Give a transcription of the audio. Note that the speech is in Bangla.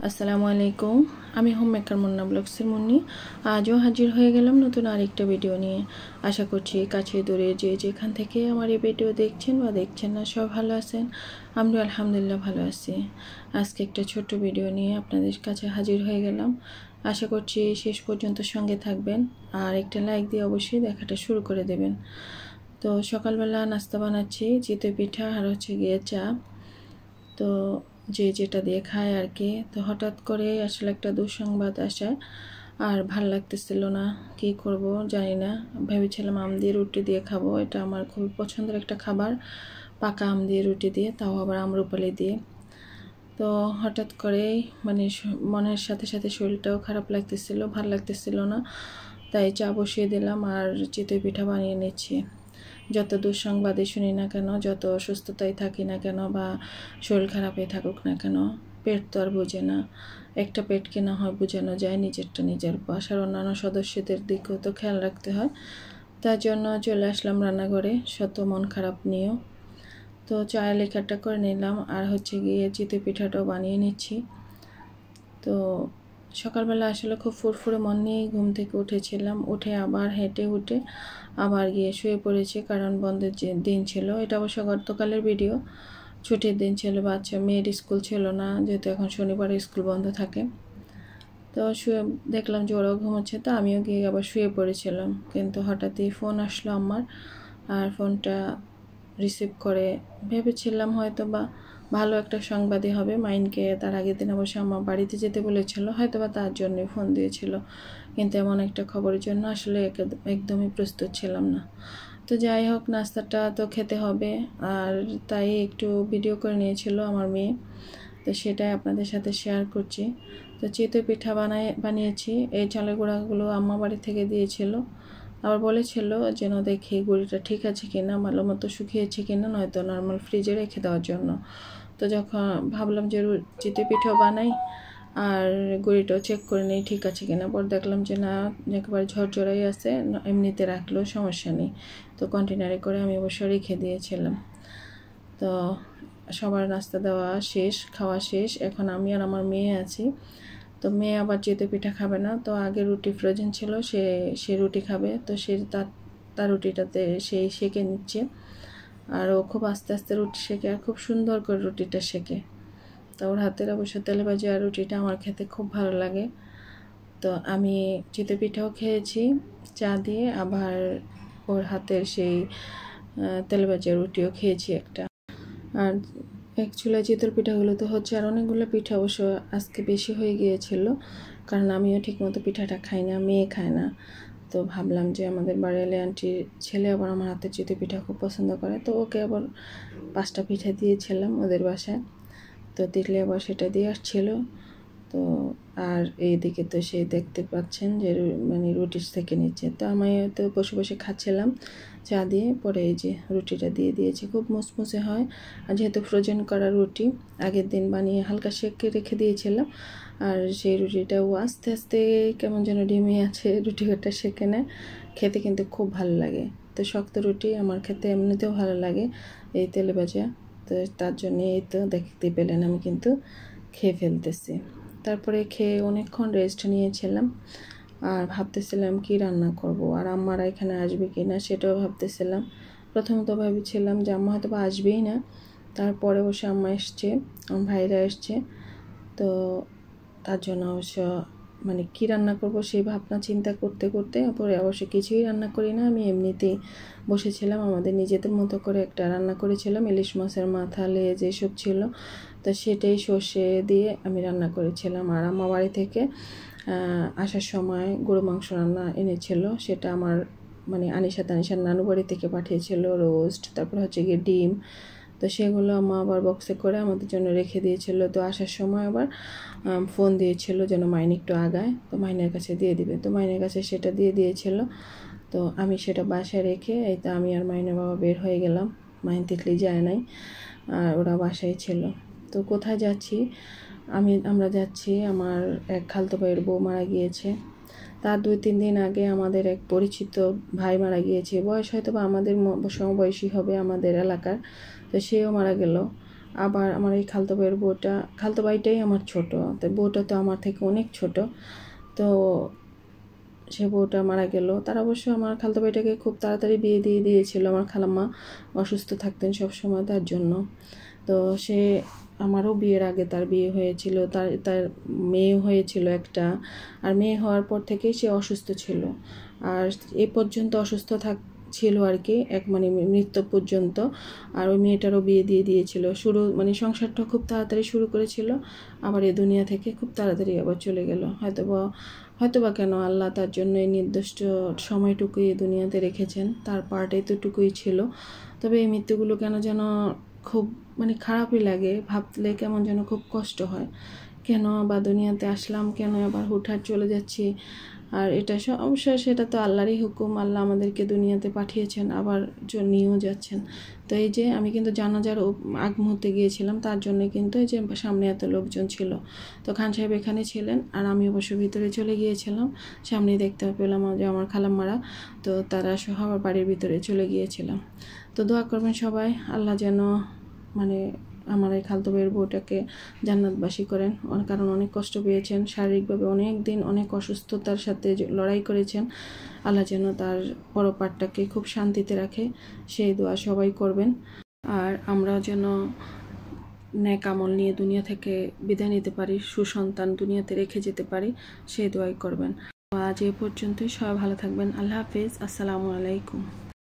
আসসালামু আলাইকুম। আমি হোম মেকার মুন্না ব্লগসের মুন্নি। আজও হাজির হয়ে গেলাম নতুন আরেকটা ভিডিও নিয়ে। আশা করছি কাছে দূরে যে যেখান থেকে আমার এই ভিডিও দেখছেন বা দেখছেন না সব ভালো আছেন। আমরা আলহামদুলিল্লাহ ভালো আছি। আজকে একটা ছোট্ট ভিডিও নিয়ে আপনাদের কাছে হাজির হয়ে গেলাম। আশা করছি শেষ পর্যন্ত সঙ্গে থাকবেন আর একটা লাইক দিয়ে অবশ্যই দেখাটা শুরু করে দেবেন। তো সকালবেলা নাস্তা বানাচ্ছি চিতই পিঠা আর হচ্ছে গিয়ে চা। তো যে যেটা দিয়ে খায় আর কি। তো হঠাৎ করে আসলে একটা দুঃসংবাদ আসায় আর ভাল লাগতেছিল না, কি করব জানি না। ভেবেছিলাম আম দিয়ে রুটি দিয়ে খাবো, এটা আমার খুবই পছন্দের একটা খাবার, পাকা আম দিয়ে রুটি দিয়ে, তাও আবার আম্রপালি দিয়ে। তো হঠাৎ করেই মানে মনের সাথে সাথে শরীরটাও খারাপ লাগতেছিল, ভাল লাগতেছিল না। তাই চা বসিয়ে দিলাম আর চিতই পিঠা বানিয়ে নিচ্ছি। যত দুঃসংবাদই শুনি না কেন, যত অসুস্থতায় থাকি না কেন বা শরীর খারাপে থাকুক না কেন, পেট তো আর বোঝে না। একটা পেটকে না হয় বোঝানো যায়, নিজেরটা নিজের, বাসার অন্যান্য সদস্যদের দিকেও তো খেয়াল রাখতে হয়। তার জন্য চলে আসলাম রান্নাঘরে শত মন খারাপ নিয়েও। তো চায়ের লেখাটা করে নিলাম আর হচ্ছে গিয়ে চিতই পিঠাটাও বানিয়ে নিচ্ছি। তো সকালবেলা আসলে খুব ফুরফুরে মন নিয়েই ঘুম থেকে উঠেছিলাম, উঠে আবার হেঁটে উঠে আবার গিয়ে শুয়ে পড়েছি, কারণ বন্ধের যে দিন ছিল। এটা অবশ্য গতকালের ভিডিও। ছুটির দিন ছিল, বাচ্চা মেয়ের স্কুল ছিল না, যেহেতু এখন শনিবারে স্কুল বন্ধ থাকে। তো শুয়ে দেখলাম যে ওরাও ঘুমোচ্ছে, তো আমিও গিয়ে আবার শুয়ে পড়েছিলাম। কিন্তু হঠাৎই ফোন আসলো আমার, আর ফোনটা রিসিভ করে ভেবেছিলাম হয়তো বা ভালো একটা সংবাদই হবে। মাইনকে তার আগের দিন অবশ্য আমার বাড়িতে যেতে বলেছিল, হয়তো বা তার জন্যই ফোন দিয়েছিল। কিন্তু এমন একটা খবরের জন্য আসলে একদমই প্রস্তুত ছিলাম না। তো যাই হোক, নাস্তাটা তো খেতে হবে, আর তাই একটু ভিডিও করে নিয়েছিল আমার মেয়ে, তো সেটাই আপনাদের সাথে শেয়ার করছি। তো চিতই পিঠা বানিয়েছি। এই চালের গুঁড়াগুলো আম্মা বাড়ি থেকে দিয়েছিল, আবার বলেছিল যেন দেখি গুঁড়িটা ঠিক আছে কিনা, ভালো মতো শুকিয়েছে কিনা, নয়তো নর্মাল ফ্রিজে রেখে দেওয়ার জন্য। তো যখন ভাবলাম যে চিতই পিঠাও বানাই আর গুঁড়িটাও চেক করে নিই ঠিক আছে কিনা, পর দেখলাম যে না, একেবারে ঝরঝরাই আছে, এমনিতে রাখলেও সমস্যা নেই। তো কন্টেনারে করে আমি অবশ্য রেখে দিয়েছিলাম। তো সবার নাস্তা দেওয়া শেষ, খাওয়া শেষ, এখন আমি আর আমার মেয়ে আছি। তো মেয়ে আবার চিতই পিঠা খাবে না, তো আগে রুটি ফ্রোজেন ছিল, সে রুটি খাবে। তো সে তার রুটিটাতে সেই সেঁকে নিচ্ছে, আর ও খুব আস্তে আস্তে রুটি সেঁকে আর খুব সুন্দর করে রুটিটা সেঁকে। তো ওর হাতের অবশ্য তেলে ভাজা রুটিটা আমার খেতে খুব ভালো লাগে। তো আমি চিতই পিঠাও খেয়েছি চা দিয়ে, আবার ওর হাতের সেই তেলে ভাজা রুটিও খেয়েছি একটা। আর এক চুলায় চিতই পিঠাগুলো তো হচ্ছে, আর অনেকগুলো পিঠা অবশ্য আজকে বেশি হয়ে গিয়েছিল, কারণ আমিও ঠিকমতো পিঠাটা খাই না, মেয়ে খায় না। তো ভাবলাম যে আমাদের বাড়িওয়ালি আন্টির ছেলে আবার আমার হাতের চিতই পিঠা খুব পছন্দ করে, তো ওকে আবার 5টা পিঠা দিয়েছিলাম ওদের বাসায়। তো দেখলে আবার সেটা দিয়ে আসছিল। তো আর এইদিকে তো সে দেখতে পাচ্ছেন যে মানে রুটি থেকে নিচ্ছে, তো আমি তো বসে বসে খাচ্ছিলাম চা দিয়ে। পরে এই যে রুটিটা দিয়ে দিয়েছি, খুব মুসমুসে হয়। আর যেহেতু ফ্রোজেন করা রুটি, আগের দিন বানিয়ে হালকা সেঁকে রেখে দিয়েছিলাম, আর সেই রুটিটাও আস্তে আস্তে কেমন যেন ডিমে আছে, রুটিটা সেঁকে নেয়, খেতে কিন্তু খুব ভালো লাগে। তো শক্ত রুটি আমার খেতে এমনিতেও ভালো লাগে, এই তেলে ভাজা। তো তার জন্য এই তো দেখতে পেলেন আমি কিন্তু খেয়ে ফেলতেছি। তারপরে খেয়ে অনেকক্ষণ রেস্ট নিয়েছিলাম, আর ভাবতেছিলাম কি রান্না করব, আর আম্মারা এখানে আসবে কি না সেটাও ভাবতেছিলাম। প্রথমত ভেবেছিলাম যে আম্মা হয়তো বা আসবেই না, তারপরে অবশ্য আম্মা এসছে, আমার ভাইরা এসছে। তো তার জন্য অবশ্য মানে কী রান্না করব সেই ভাবনা চিন্তা করতে করতে পরে অবশ্য কিছুই রান্না করি না, আমি এমনিতেই বসেছিলাম। আমাদের নিজেদের মতো করে একটা রান্না করেছিলাম, ইলিশ মাছের মাথা লেজ এসব ছিল, তো সেটাই সর্ষে দিয়ে আমি রান্না করেছিলাম। আর আমার বাড়ি থেকে আসার সময় গরু মাংস রান্না এনেছিল, সেটা আমার মানে আনিশার নানু বাড়ি থেকে পাঠিয়েছিল, রোস্ট, তারপর হচ্ছে গিয়ে ডিম। তো সেগুলো মা আবার বক্সে করে আমাদের জন্য রেখে দিয়েছিল। তো আসার সময় আবার ফোন দিয়েছিল যেন মাইন একটু আগায়, তো মাইনের কাছে দিয়ে দিবে, তো মাইনের কাছে সেটা দিয়ে দিয়েছিল। তো আমি সেটা বাসায় রেখে এই তো আমি আর মাইনের বাবা বের হয়ে গেলাম। মাইন তিতলি যায় নাই, আর ওরা বাসায় ছিল। তো কোথায় যাচ্ছি, আমরা যাচ্ছি, আমার এক খালতো ভাইয়ের বউ মারা গিয়েছে। তার 2-3 দিন আগে আমাদের এক পরিচিত ভাই মারা গিয়েছে, বয়স হয়তো বা আমাদের সমবয়সী হবে আমাদের এলাকার। তো সেও মারা গেল, আবার আমার এই খালতো ভাইয়ের বউটা, খালতো ভাইটাই আমার ছোট, তো বউটা তো আমার থেকে অনেক ছোট। তো সে বউটা মারা গেল। তার অবশ্য আমার খালতো ভাইটাকে খুব তাড়াতাড়ি বিয়ে দিয়ে দিয়েছিল, আমার খালাম্মা অসুস্থ থাকতেন সব সময় তার জন্য। তো সে, আমারও বিয়ের আগে তার বিয়ে হয়েছিল, তার তার মেয়ে হয়েছিল একটা, আর মেয়ে হওয়ার পর থেকেই সে অসুস্থ ছিল, আর এ পর্যন্ত অসুস্থ ছিল আর কি, মানে মৃত্যু পর্যন্ত। আর ওই মেয়েটারও বিয়ে দিয়ে দিয়েছিল। শুরু মানে সংসারটা খুব তাড়াতাড়ি শুরু করেছিল, আবার এই দুনিয়া থেকে খুব তাড়াতাড়ি আবার চলে গেল। হয়তোবা কেন আল্লাহ তার জন্য এই নির্দিষ্ট সময়টুকুই এই দুনিয়াতে রেখেছেন, তার পার্ট এতটুকুই ছিল। তবে এই মৃত্যুগুলো কেন যেন খুব মানে খারাপই লাগে, ভাবলে কেমন যেন খুব কষ্ট হয়। কেন বা দুনিয়াতে আসলাম, কেন আবার হুটহাট চলে যাচ্ছি। আর এটা অবশ্যই সেটা তো আল্লাহরই হুকুম, আল্লাহ আমাদেরকে দুনিয়াতে পাঠিয়েছেন, আবার নিয়েও যাচ্ছেন। তো এই যে আমি কিন্তু জানাজার আগ মুহূর্তে গিয়েছিলাম, তার জন্য কিন্তু এই যে সামনে এত লোকজন ছিল। তো খান সাহেব এখানে ছিলেন, আর আমি অবশ্য ভিতরে চলে গিয়েছিলাম। সামনেই দেখতে পেলাম যে আমার খালাম্মারা, তো তারা সহ আমার বাড়ির ভিতরে চলে গিয়েছিলাম। তো দোয়া করবেন সবাই, আল্লাহ যেন মানে আমার এই খালতো ভাইয়ের বউটাকে জান্নাতবাসী করেন, কারণ অনেক কষ্ট পেয়েছেন, শারীরিকভাবে অনেক দিন অনেক অসুস্থতার সাথে লড়াই করেছেন। আল্লাহ যেন তার পরপারটাকে খুব শান্তিতে রাখে, সেই দোয়া সবাই করবেন। আর আমরা যেন নেক আমল নিয়ে দুনিয়া থেকে বিদায় নিতে পারি, সুসন্তান দুনিয়াতে রেখে যেতে পারি, সেই দোয়াই করবেন। আজ এ পর্যন্তই, সবাই ভালো থাকবেন। আল্লাহ হাফেজ, আসসালামু আলাইকুম।